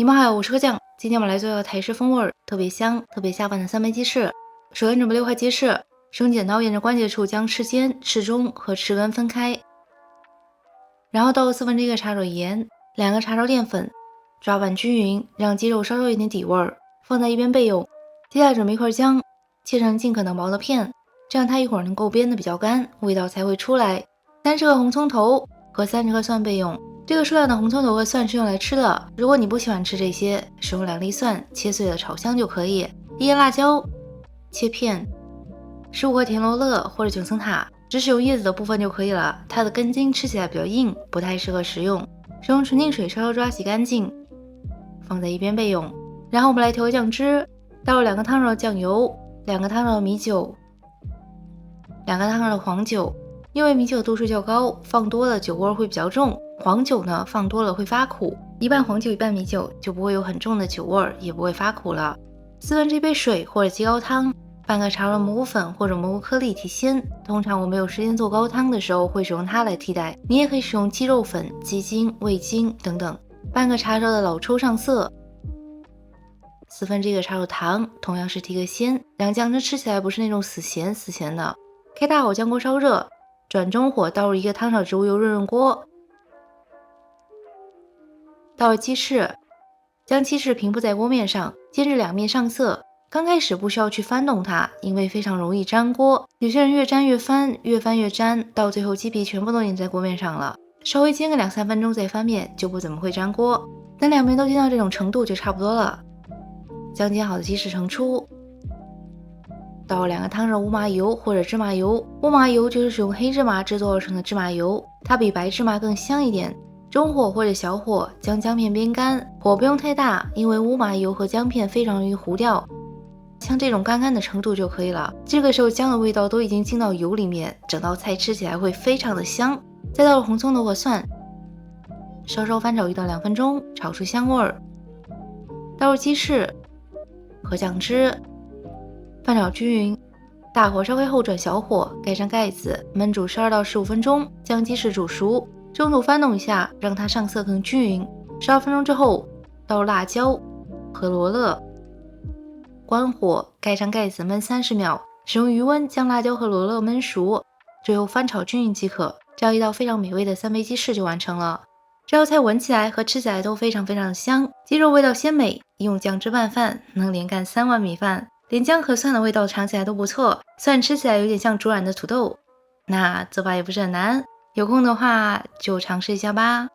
你们好，我是柯酱。今天我们来做一个台式风味特别香、特别下饭的三杯鸡翅。首先准备6块鸡翅，使用剪刀沿着关节处将翅尖、翅中和翅根分开，然后倒入1/4个茶勺盐，2个茶勺淀粉，抓拌均匀，让鸡肉稍稍有点底味，放在一边备用。接下来准备1块姜，切成尽可能薄的片，这样它一会儿能够煸得比较干，味道才会出来。30个红葱头和30颗蒜备用。这个数量的红葱头和蒜是用来吃的，如果你不喜欢吃这些，使用2粒蒜切碎了炒香就可以。1叶辣椒切片，15颗田螺乐或者9层塔，只使用叶子的部分就可以了，它的根茎吃起来比较硬，不太适合食用。使用纯净水稍稍抓洗干净，放在一边备用。然后我们来调味酱汁，倒入2个汤勺酱油，2个汤勺的米酒，2个汤勺的黄酒。因为米酒度数较高，放多了酒味会比较重，黄酒呢放多了会发苦，一半黄酒一半米酒就不会有很重的酒味，也不会发苦了。1/4杯水或者鸡高汤，半个茶勺蘑菇粉或者蘑菇颗粒提鲜，通常我没有时间做高汤的时候会使用它来替代，你也可以使用鸡肉粉、鸡精、味精等等。半个茶勺的老抽上色，1/4个茶勺糖，同样是提个鲜，让酱汁吃起来不是那种死咸的。开大火将锅烧热，转中火倒入1个汤勺植物油润锅，倒入鸡翅，将鸡翅平铺在锅面上，煎至2面上色。刚开始不需要去翻动它，因为非常容易粘锅。有些人越粘越翻，越翻越粘，到最后鸡皮全部都粘在锅面上了。稍微煎个2-3分钟再翻面，就不怎么会粘锅。等2面都煎到这种程度就差不多了。将煎好的鸡翅盛出，倒入2个汤勺乌麻油或者芝麻油，乌麻油就是使用黑芝麻制作而成的芝麻油，它比白芝麻更香一点。中火或者小火将姜片煸干，火不用太大，因为乌麻油和姜片非常容易糊掉，像这种干干的程度就可以了。这个时候姜的味道都已经进到油里面，整道菜吃起来会非常的香。再倒入红葱头和蒜，稍稍翻炒1到2分钟，炒出香味儿。倒入鸡翅和酱汁，翻炒均匀，大火烧开后转小火，盖上盖子，焖煮12到15分钟，将鸡翅煮熟。中途翻动一下，让它上色更均匀。12分钟之后，倒入辣椒和罗勒，关火，盖上盖子焖30秒，使用余温将辣椒和罗勒焖熟，最后翻炒均匀即可。这样一道非常美味的3杯鸡翅就完成了。这道菜闻起来和吃起来都非常的香，鸡肉味道鲜美，用酱汁拌饭能连干3碗米饭。连姜和蒜的味道尝起来都不错，虽然吃起来有点像煮软的土豆，那做法也不是很难，有空的话就尝试一下吧。